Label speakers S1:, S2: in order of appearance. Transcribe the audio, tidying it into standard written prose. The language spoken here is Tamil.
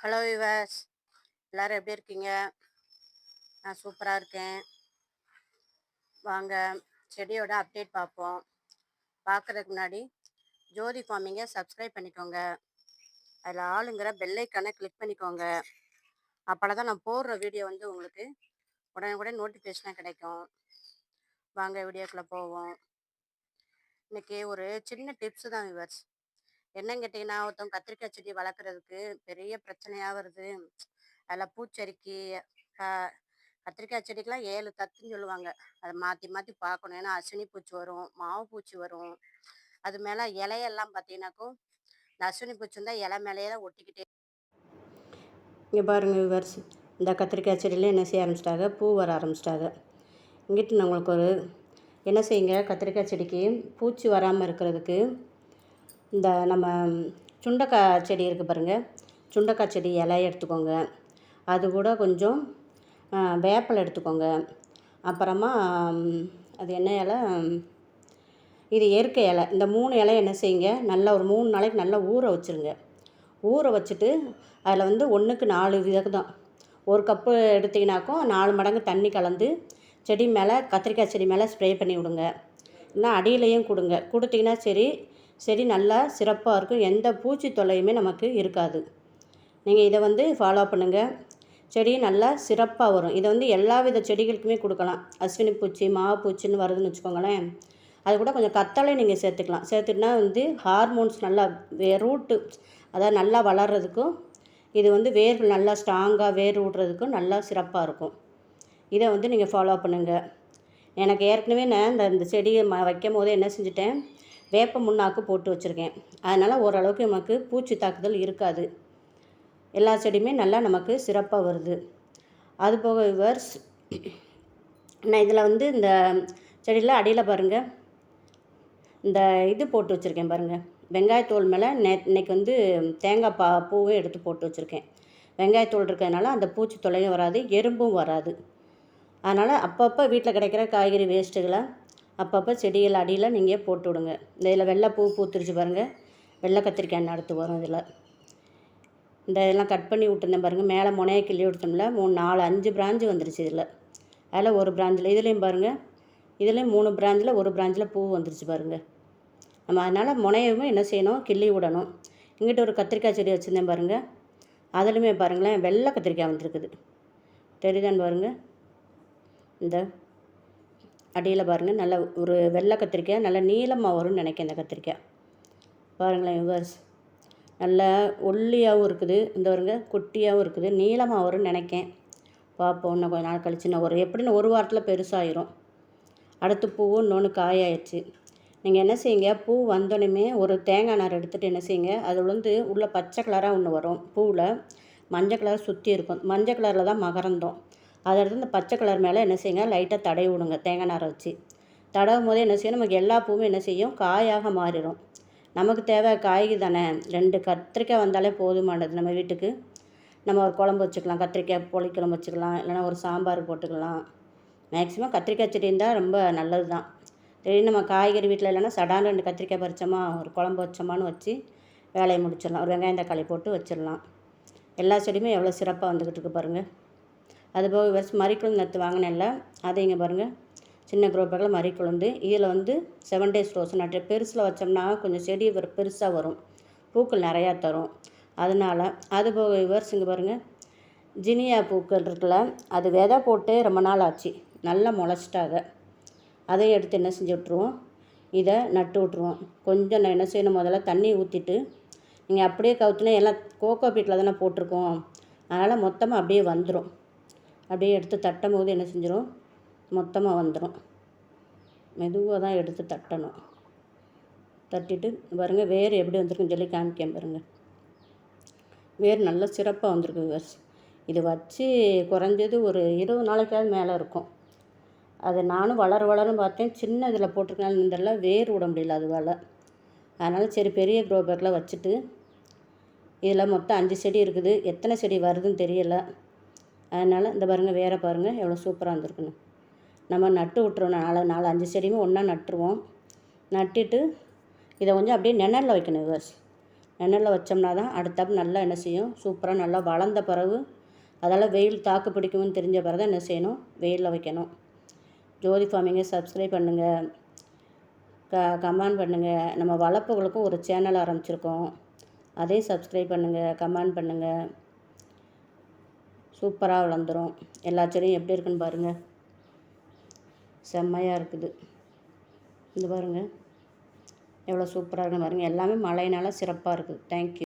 S1: ஹலோ விவாஸ், எல்லோரும் எப்படி இருக்கீங்க? நான் சூப்பராக இருக்கேன். வாங்க செடியோட அப்டேட் பார்ப்போம். பார்க்குறதுக்கு முன்னாடி ஜோதி ஃபார்மிங்கை சப்ஸ்கிரைப் பண்ணிக்கோங்க. அதில் ஆளுங்கிற பெல்லைக்கானை கிளிக் பண்ணிக்கோங்க. அப்போனா தான் நான் போடுற வீடியோ உங்களுக்கு உடனே நோட்டிஃபிகேஷனாக கிடைக்கும். வாங்க வீடியோக்குள்ளே போவோம். இன்றைக்கி ஒரு சின்ன டிப்ஸு தான் விவாஸ். என்னன்னு கேட்டிங்கன்னா, ஒருத்தவங்க கத்திரிக்காய் செடி வளர்க்குறதுக்கு பெரிய பிரச்சனையாக வருது. அதில் பூச்செரிக்கி கத்திரிக்காய் செடிக்கெலாம் 7 தத்துன்னு சொல்லுவாங்க. அதை மாற்றி மாற்றி பார்க்கணும். ஏன்னா அஸ்வினி பூச்சி வரும், மாவு பூச்சி வரும். அது மேலே இலையெல்லாம் பார்த்தீங்கன்னாக்கும் இந்த அஸ்வினி பூச்சி இருந்தால் இலை மேலேயே தான் ஒட்டிக்கிட்டே. இங்கே பாருங்கள் விவர்ஸ், இந்த கத்திரிக்காய் செடியில் என்ன செய்ய ஆரம்பிச்சிட்டாங்க, பூ வர ஆரம்பிச்சிட்டாங்க. இங்கிட்டு நான் உங்களுக்கு என்ன செய்யுங்க, கத்திரிக்காய் செடிக்கு பூச்சி வராமல் இருக்கிறதுக்கு இந்த நம்ம சுண்டைக்காய் செடி இருக்குது பாருங்கள், சுண்டைக்காய் செடி இலையை எடுத்துக்கோங்க. அது கூட கொஞ்சம் வேப்பிலை எடுத்துக்கோங்க. அப்புறமா அது என்ன இலை, இது இயற்கை இலை. இந்த 3 இலை என்ன செய்யுங்க, நல்லா ஒரு 3 நாளைக்கு நல்லா ஊற வச்சுருங்க. ஊற வச்சுட்டு அதில் 1க்கு 4 விதம், ஒரு கப்பு எடுத்திங்கனாக்கும் 4 மடங்கு தண்ணி கலந்து செடி மேலே, கத்திரிக்காய் செடி மேலே ஸ்ப்ரே பண்ணி விடுங்க. இல்லைனா அடியிலையும் கொடுங்க. கொடுத்திங்கன்னா செடி நல்லா சிறப்பாக இருக்கும். எந்த பூச்சி தொல்லையுமே நமக்கு இருக்காது. நீங்கள் இதை ஃபாலோ பண்ணுங்கள். செடி நல்லா சிறப்பாக வரும். இதை எல்லா வித செடிகளுக்குமே கொடுக்கலாம். அஸ்வினி பூச்சி, மாவு பூச்சின்னு வருதுன்னு வச்சுக்கோங்களேன். அது கூட கொஞ்சம் கத்தாழை நீங்கள் சேர்த்துக்கலாம். சேர்த்துட்டுனா ஹார்மோன்ஸ் நல்லா ரூட்டு, அதாவது நல்லா வளர்கிறதுக்கும், இது வேர்கள் நல்லா ஸ்ட்ராங்காக வேர் விடுறதுக்கும் நல்லா சிறப்பாக இருக்கும். இதை நீங்கள் ஃபாலோ பண்ணுங்கள். எனக்கு ஏற்கனவே நான் இந்த செடியை வைக்கும் போதே என்ன செஞ்சுட்டேன், வேப்ப முன்னாக்கு போட்டு வச்சுருக்கேன். அதனால் ஓரளவுக்கு நமக்கு பூச்சி தாக்குதல் இருக்காது. எல்லா செடியுமே நல்லா நமக்கு சிறப்பாக வருது. அதுபோக விவர்ஸ், நான் இதில் இந்த செடியில் அடியில் பாருங்கள், இந்த இது போட்டு வச்சுருக்கேன் பாருங்கள், வெங்காயத்தோல் மேலே இன்றைக்கி தேங்காய் பூவும் எடுத்து போட்டு வச்சுருக்கேன். வெங்காயத்தோல் இருக்கிறதுனால அந்த பூச்சி தொல்லையும் வராது, எறும்பும் வராது. அதனால் அப்பப்போ வீட்டில் கிடைக்கிற காய்கறி வேஸ்ட்டுகளை அப்பப்போ செடிகள் அடியில் நீங்கள் போட்டு விடுங்க. இதில் வெள்ளை பூ பூத்துருச்சு பாருங்கள், வெள்ளை கத்திரிக்காய் அடுத்து வரும். இந்த இதெல்லாம் கட் பண்ணி விட்டுருந்தேன் பாருங்கள், மேலே முனையை கிள்ளி விட்டோம்ல, 3 4 5 பிராஞ்சு வந்துருச்சு. அதில் ஒரு பிராஞ்சில், இதுலேயும் பாருங்கள், இதுலேயும் 3 பிராஞ்சில் ஒரு பிராஞ்சில் பூ வந்துருச்சு பாருங்கள். நம்ம அதனால் முனையவும் என்ன செய்யணும், கிள்ளி விடணும். இங்கிட்ட ஒரு கத்திரிக்காய் செடி வச்சுருந்தேன் பாருங்கள், அதுலேயுமே பாருங்களேன் வெள்ளை கத்திரிக்காய் வந்துருக்குது. தெரியுதான்னு பாருங்கள், இந்த அடியில் பாருங்கள், நல்ல ஒரு வெள்ளை கத்திரிக்காய், நல்லா நீளமாக வரும்னு நினைக்கிறேன். இந்த கத்திரிக்காய் பாருங்களேன் விவர்ஸ், நல்லா ஒல்லியாகவும் இருக்குது, இந்த வருங்க குட்டியாகவும் இருக்குது, நீளமாக வரும்னு நினைக்கேன். பார்ப்போம், இன்னும் கொஞ்சம் நாள் கழிச்சு நான் எப்படின்னு ஒரு வாரத்தில் பெருசாகிடும். அடுத்து பூவும் இன்னொன்று காயாயிடுச்சு. நீங்கள் என்ன செய்யுங்க, பூ வந்தோடனே ஒரு தேங்காய் நார் எடுத்துகிட்டு என்ன செய்யுங்க, அது உள்ள பச்சை கலராக ஒன்று வரும், பூவில் மஞ்சள் கலர் சுற்றி இருக்கும். மஞ்சள் கலரில் தான் மகரந்தோம். அதை எடுத்து இந்த பச்சை கலர் மேலே என்ன செய்யுங்க, லைட்டாக தடவி விடுங்க. தேங்காய் நாரை வச்சு தடவும் போதே என்ன செய்யும், நமக்கு எல்லா பூவும் என்ன செய்யும், காயாக மாறிடும். நமக்கு தேவை காய்கறி தானே, 2 கத்திரிக்காய் வந்தாலே போதுமானது. நம்ம வீட்டுக்கு நம்ம ஒரு குழம்பு வச்சுக்கலாம், கத்திரிக்காய் புளிக்குழம்பு வச்சுக்கலாம், இல்லைனா ஒரு சாம்பார் போட்டுக்கலாம். மேக்ஸிமம் கத்திரிக்காய் செடி இருந்தால் ரொம்ப நல்லது தான். திடீர்னு நம்ம காய்கறி வீட்டில் இல்லைன்னா சடான 2 கத்திரிக்காய் பறிச்சோமா, ஒரு குழம்பு வச்சோமான்னு வச்சு வேலையை முடிச்சிடலாம். ஒரு வெங்காயம் தக்காளி போட்டு வச்சிடலாம். எல்லா செடியுமே எவ்வளோ சிறப்பாக வந்துக்கிட்டு இருக்கு பாருங்கள். அதுபோக வருஷம் மறிக்குழந்து நட்டு வாங்கினேன்ல, அதை இங்கே பாருங்கள், சின்ன குரோப்பக்கில் மறிக்குழந்து. இதில் 7 டேஸ் ரோஸ் நட்டு பெருசில் வச்சோம்னா கொஞ்சம் செடி பெருசாக வரும், பூக்கள் நிறையா தரும். அதனால் அதுபோக விவர்ஸ் இங்கே பாருங்கள், ஜினியா பூக்கள் இருக்குல்ல, அது விதை போட்டு ரொம்ப நாள் ஆச்சு, நல்லா முளைச்சிட்டாங்க. அதையும் எடுத்து என்ன செஞ்சு விட்ருவோம், இதை நட்டு விட்ருவோம். கொஞ்சம் நான் என்ன செய்யணும், முதல்ல தண்ணி ஊற்றிட்டு, நீங்கள் அப்படியே கவுத்துனா எல்லாம் கோகோ பீட்டில் தானே போட்டிருக்கோம், அதனால் மொத்தமாக அப்படியே வந்துடும். அப்படியே எடுத்து தட்டும் போது என்ன செஞ்சிடும், மொத்தமாக வந்துடும். மெதுவாக தான் எடுத்து தட்டணும். தட்டிட்டு பாருங்கள், வேர் எப்படி வந்திருக்குன்னு சொல்லி காமிக்கேன் பாருங்கள். வேர் நல்லா சிறப்பாக வந்திருக்கு விவர்ஸ். இது வச்சு குறைஞ்சது ஒரு 20 நாளைக்காவது மேலே இருக்கும். அது நானும் வளரும்னு பார்த்தேன், சின்ன இதில் போட்டிருக்கனால இதெல்லாம் வேர் விட முடியல அதுவால். அதனால் சரி பெரிய க்ரோ பேக்கில் வச்சுட்டு, இதில் மொத்தம் 5 செடி இருக்குது, எத்தனை செடி வருதுன்னு தெரியலை. அதனால் இந்த பாருங்கள், வேற பாருங்கள் எவ்வளோ சூப்பராக வந்திருக்குன்னு. நம்ம நட்டு விட்ருவோம், 4 5 செடியுமே ஒன்றா நட்டுருவோம். நட்டுட்டு இதை கொஞ்சம் அப்படியே நிழலில் வைக்கணும் விவர்ஸ். நிழலில் வச்சோம்னா தான் அடுத்தப்ப நல்லா என்ன செய்யும், சூப்பராக நல்லா வளர்ந்த பிறகு அதெல்லாம் வெயில் தாக்கு பிடிக்கும்னு தெரிஞ்ச பிறகு தான் என்ன செய்யணும், வெயிலில் வைக்கணும். ஜோதி ஃபார்மிங்கை சப்ஸ்கிரைப் பண்ணுங்கள், கமெண்ட் பண்ணுங்கள். நம்ம வளர்ப்புகளுக்கும் ஒரு சேனல் ஆரம்பிச்சிருக்கோம், அதையும் சப்ஸ்கிரைப் பண்ணுங்கள், கமெண்ட் பண்ணுங்கள். சூப்பராக வளர்ந்துடும். எல்லா செடியும் எப்படி இருக்குன்னு பாருங்கள், செம்மையாக இருக்குது. இது பாருங்கள் எவ்வளோ சூப்பராக இருக்குன்னு பாருங்கள். எல்லாமே மழையினால சிறப்பாக இருக்குது. தேங்க்யூ.